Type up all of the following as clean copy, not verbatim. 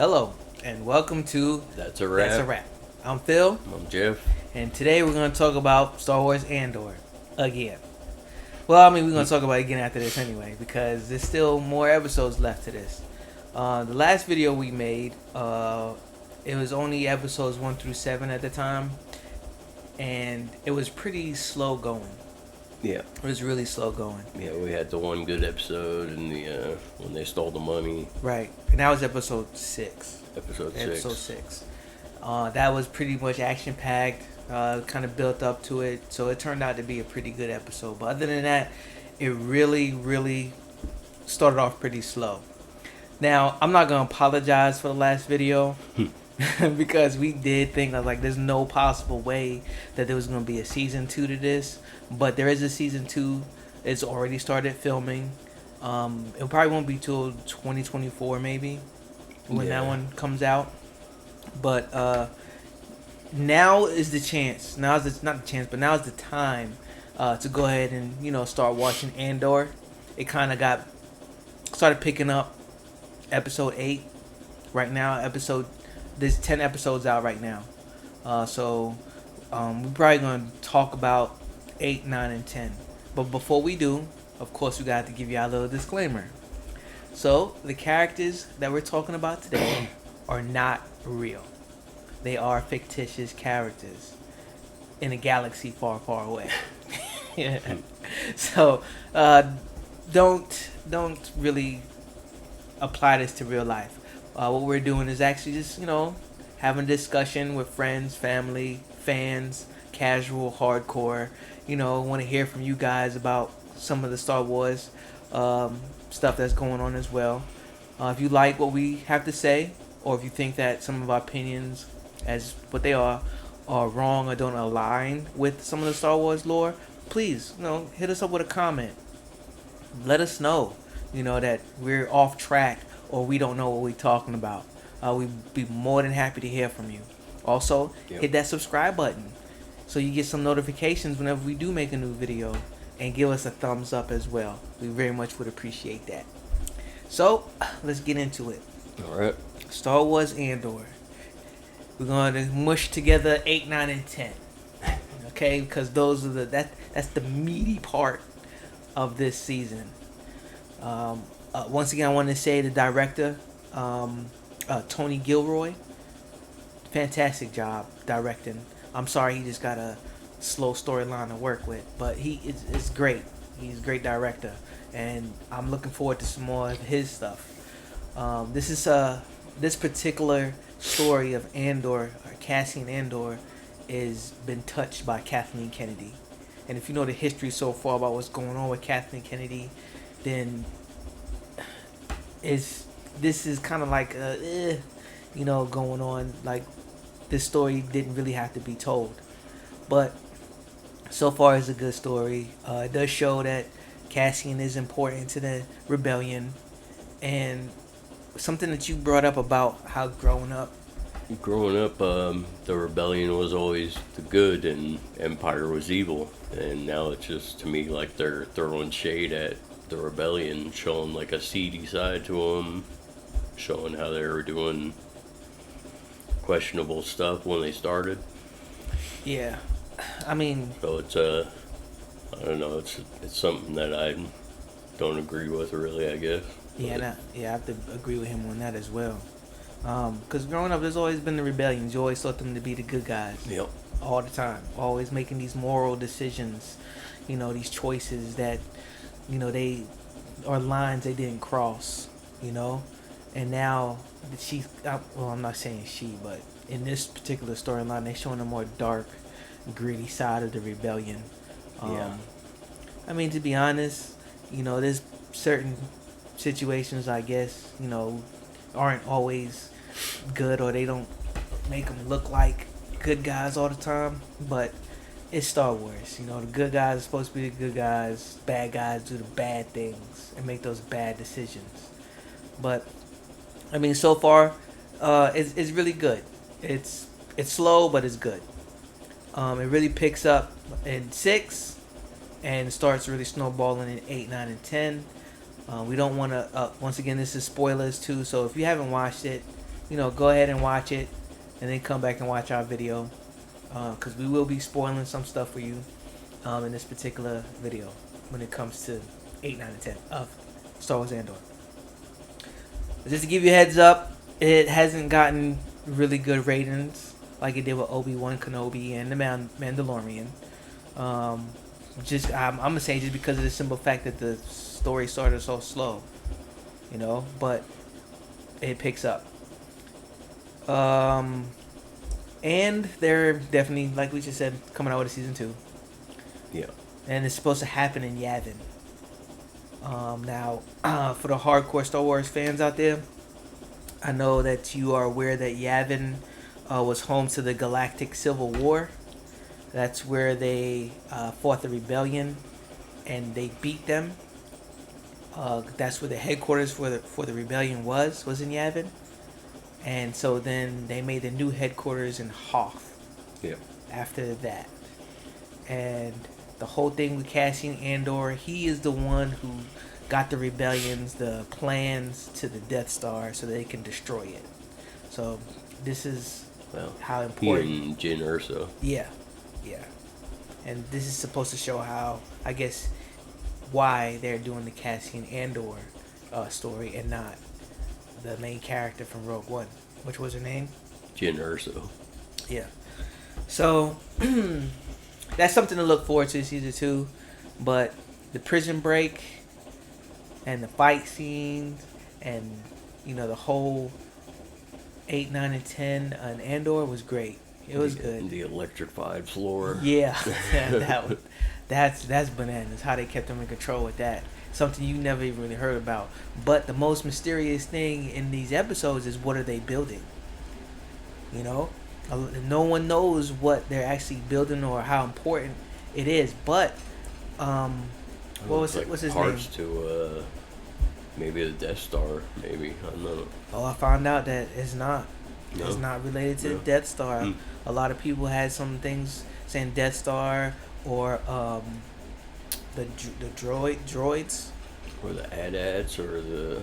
Hello, and welcome to That's a wrap. That's a Wrap. I'm Phil, I'm Jeff. and today we're going to talk about Star Wars Andor again. Well, I mean, we're going to talk about it again after this anyway, because there's still more episodes left to this. The last video we made, it was only episodes 1 through 7 at the time, and it was pretty slow going. Yeah. It was really slow going. Yeah, we had the one good episode and the when they stole the money. Right, and that was episode 6. Episode 6. Episode 6. That was pretty much action packed. Kind of built up to it, so it turned out to be a pretty good episode. But other than that, it really started off pretty slow. Now, I'm not gonna apologize for the last video because we did think like there's no possible way that there was gonna be a season 2 to this, but there is a season 2. It's already started filming. It probably won't be till 2024 maybe when that one comes out. But now is the chance. Now is not the chance, but now is the time to go ahead and start watching Andor. It kind of started picking up episode 8 right now. There's 10 episodes out right now. So we're probably gonna talk about 8, 9, and 10. But before we do, of course, we got to give you a little disclaimer. So the characters that we're talking about today are not real. They are fictitious characters in a galaxy far away. Yeah. So don't really apply this to real life. What we're doing is actually just having a discussion with friends, family, fans, casual, hardcore. Want to hear from you guys about some of the Star Wars stuff that's going on as well. If you like what we have to say, or if you think that some of our opinions, as what they are wrong or don't align with some of the Star Wars lore, please, hit us up with a comment. Let us know, that we're off track or we don't know what we're talking about. We'd be more than happy to hear from you. Also, hit that subscribe button so you get some notifications whenever we do make a new video, and give us a thumbs up as well. We very much would appreciate that. So, let's get into it. All right. Star Wars Andor. We're going to mush together 8, 9, and 10. Okay? Because those are that's the meaty part of this season. Once again, I want to say the director, Tony Gilroy, fantastic job directing. I'm sorry he just got a slow storyline to work with, but it's great. He's a great director, and I'm looking forward to some more of his stuff. This particular story of Andor, or Cassian Andor, is been touched by Kathleen Kennedy. And if you know the history so far about what's going on with Kathleen Kennedy, then this is kind of like going on. Like, this story didn't really have to be told, but so far it's a good story. It does show that Cassian is important to the rebellion, and something that you brought up about how growing up, the rebellion was always the good and Empire was evil, and now it's just, to me, like they're throwing shade at the rebellion, showing like a seedy side to them, showing how they were doing questionable stuff when they started. Yeah, I mean, so it's I don't know, it's something that I don't agree with, really, I guess. Yeah, I have to agree with him on that as well. Because growing up, there's always been the rebellions. You always thought them to be the good guys. Yep. All the time. Always making these moral decisions, these choices that, they are lines they didn't cross, And now, I'm not saying she, but in this particular storyline, they're showing a more dark, gritty side of the rebellion. I mean, to be honest, there's certain situations, I guess, aren't always good, or they don't make them look like good guys all the time, but it's Star Wars. The good guys are supposed to be the good guys, bad guys do the bad things and make those bad decisions. But I mean, so far, it's really good. It's slow, but it's good. It really picks up in 6 and starts really snowballing in 8, 9, and 10. We don't want to, once again, this is spoilers too, so if you haven't watched it, go ahead and watch it, and then come back and watch our video, because we will be spoiling some stuff for you in this particular video when it comes to 8, 9, and 10 of Star Wars Andor. Just to give you a heads up, it hasn't gotten really good ratings like it did with Obi-Wan Kenobi and the Mandalorian. I'm gonna say just because of the simple fact that the story started so slow, but it picks up. And they're definitely, like we just said, coming out with a season 2. Yeah. And it's supposed to happen in Yavin. Now, for the hardcore Star Wars fans out there, I know that you are aware that Yavin was home to the Galactic Civil War. That's where they fought the rebellion, and they beat them. That's where the headquarters for the rebellion was in Yavin. And so then they made the new headquarters in Hoth. Yeah. After that. And the whole thing with Cassian Andor, he is the one who got the rebellions, the plans to the Death Star so they can destroy it. So this is how important. He and Jyn Erso. Yeah. And this is supposed to show how, I guess, why they're doing the Cassian Andor story and not the main character from Rogue One. Which was her name? Jyn Erso. Yeah. So that's something to look forward to season 2. But the prison break and the fight scenes and the whole 8, 9, and 10 on Andor was great. It was good. The electrified floor. Yeah, that's bananas. How they kept them in control with that. Something you never even really heard about. But the most mysterious thing in these episodes is, what are they building? No one knows what they're actually building or how important it is. But what's his name? Parts to maybe the Death Star. Maybe, I don't know. Oh, I found out that it's not. No? It's not related to the Death Star. A lot of people had some things saying Death Star or the droids. Or the AT-ATs or the,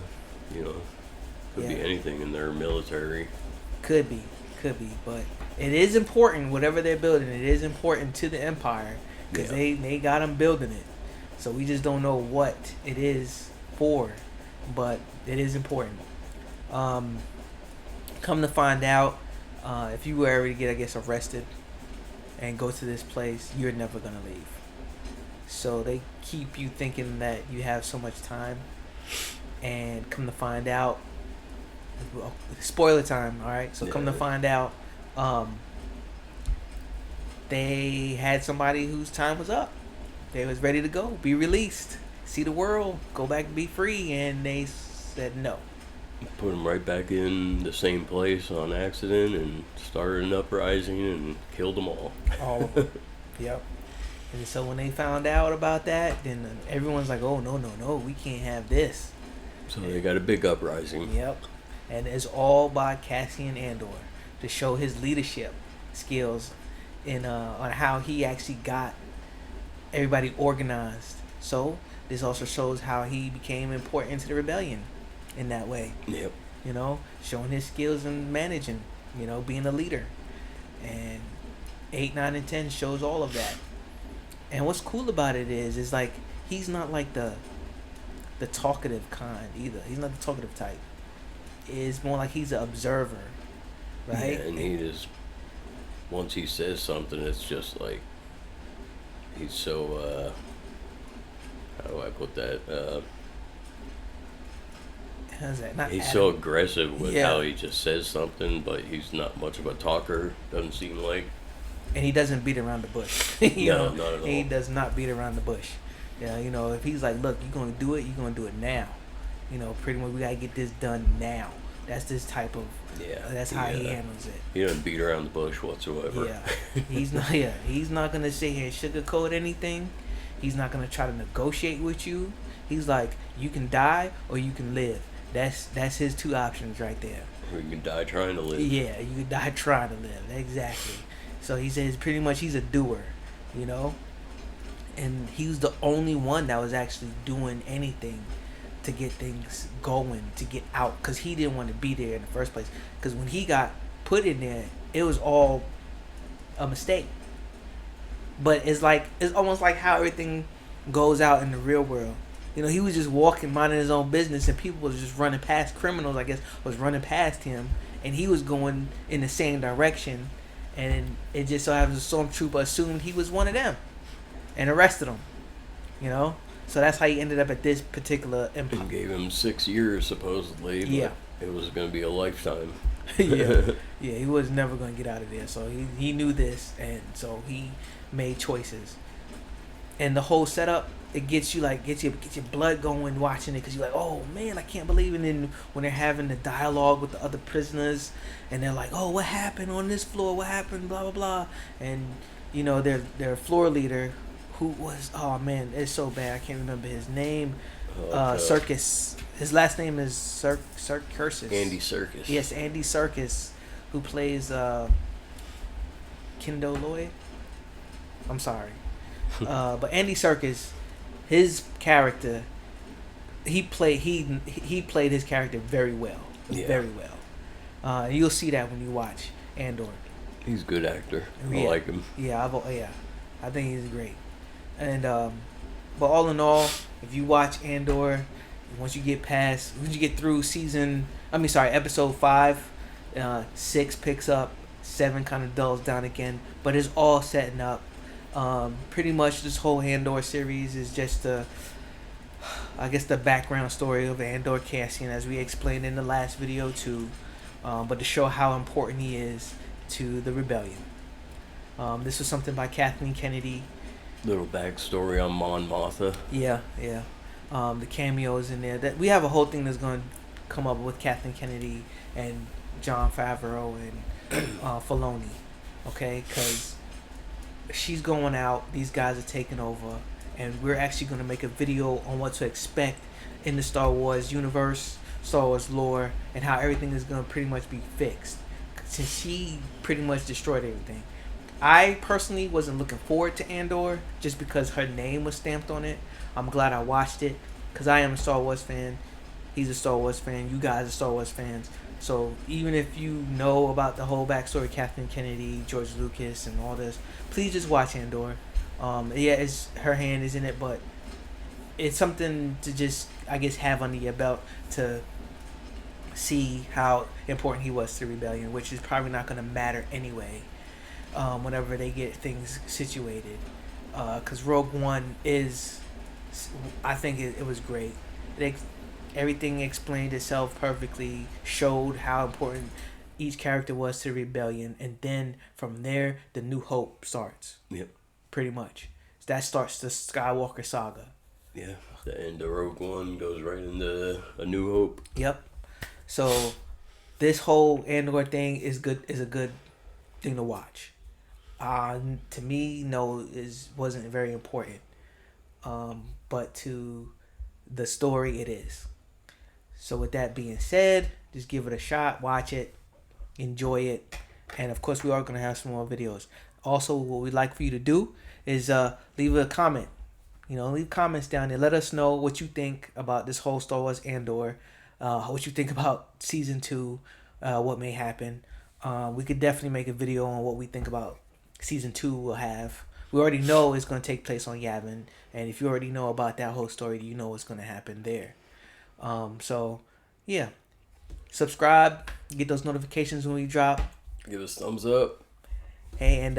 could be anything in their military. Could be, but it is important, whatever they're building, it is important to the Empire, because they got them building it. So we just don't know what it is for, but it is important. Come to find out, if you were ever to get, I guess, arrested and go to this place, you're never going to leave. So they keep you thinking that you have so much time, and come to find out, spoiler time, alright? So come to find out, they had somebody whose time was up. They was ready to go, be released, see the world, go back and be free, and they said no. Put them right back in the same place on accident and started an uprising and killed them all. All of them. Yep. And so when they found out about that, then everyone's like, oh, no, we can't have this. So they got a big uprising. Yep. And it's all by Cassian Andor to show his leadership skills in on how he actually got everybody organized. So this also shows how he became important to the rebellion in that way. Yep. Showing his skills in managing, being a leader. And 8, 9, and 10 shows all of that. And what's cool about it is like he's not like the talkative kind either. He's not the talkative type. It's more like he's an observer, right? Yeah, and he just, once he says something, it's just like he's so how do I put that? How's that? Not he's Adam. so aggressive with how he just says something, but he's not much of a talker. Doesn't seem like. And he doesn't beat around the bush. No, not at all. He does not beat around the bush. If he's like, look, you're gonna do it, you're gonna do it now. Pretty much we gotta get this done now. That's this type of. That's how he handles it. He doesn't beat around the bush whatsoever. Yeah. He's not. Yeah. He's not gonna sit here and sugarcoat anything. He's not gonna try to negotiate with you. He's like, you can die or you can live. That's his two options right there. Or you can die trying to live. Yeah, you can die trying to live. Exactly. So he says pretty much he's a doer, and he was the only one that was actually doing anything to get things going, to get out, because he didn't want to be there in the first place. Because when he got put in there, it was all a mistake. But it's almost like how everything goes out in the real world. You know, he was just walking, minding his own business, and people was just running past, criminals, I guess, was running past him, and he was going in the same direction, and it just so happens a stormtrooper assumed he was one of them, and arrested him. You know, so that's how he ended up at this particular empire. And gave him 6 years supposedly, but Yeah. it was going to be a lifetime. Yeah, he was never going to get out of there. So he knew this, and so he made choices. And the whole setup, it gets your blood going watching it, because you're like, oh man, I can't believe it. And then when they're having the dialogue with the other prisoners, and they're like, oh, what happened on this floor? What happened? Blah blah blah. And you know their floor leader, who was, oh man, it's so bad, I can't remember his name. Circus. His last name is Cursis. Andy Serkis. Yes, Andy Serkis, who plays Kendo Lloyd. I'm sorry, but Andy Serkis, his character, he played his character very well, very well. You'll see that when you watch Andor. He's a good actor. Yeah. I like him. Yeah, I think he's great. And but all in all, if you watch Andor, once you get through episode 5, 6 picks up, 7 kind of dulls down again, but it's all setting up. Pretty much this whole Andor series is just the background story of Andor Cassian, as we explained in the last video too, but to show how important he is to the rebellion. This was something by Kathleen Kennedy. Little backstory on Mon Mothma. Yeah. The cameos in there. That we have a whole thing that's going to come up with Kathleen Kennedy and Jon Favreau and Filoni. Okay, because she's going out, these guys are taking over, and we're actually going to make a video on what to expect in the Star Wars universe, Star Wars lore, and how everything is going to pretty much be fixed, since she pretty much destroyed everything. I personally wasn't looking forward to Andor just because her name was stamped on it. I'm glad I watched it, because I am a Star Wars fan. He's a Star Wars fan. You guys are Star Wars fans. So even if you know about the whole backstory of Kathleen Kennedy, George Lucas, and all this, please just watch Andor. Her hand is in it, but it's something to just, I guess, have under your belt to see how important he was to the rebellion, which is probably not going to matter anyway. Whenever they get things situated, because Rogue One is, I think it was great. Everything explained itself perfectly, showed how important each character was to the rebellion, and then from there, the New Hope starts. Yep. Pretty much. That starts the Skywalker saga. Yeah. The end of Rogue One goes right into A New Hope. Yep. So this whole Andor thing is a good thing to watch. To me, wasn't very important. But to the story, it is. So with that being said, just give it a shot, watch it, enjoy it, and of course we are going to have some more videos. Also, what we'd like for you to do is leave a comment. Leave comments down there. Let us know what you think about this whole Star Wars Andor, what you think about Season 2, what may happen. We could definitely make a video on what we think about Season 2 will have. We already know it's going to take place on Yavin, and if you already know about that whole story, you know what's going to happen there. So, yeah. Subscribe, get those notifications when we drop. Give us thumbs up. Hey, and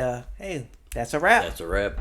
that's a wrap. That's a wrap.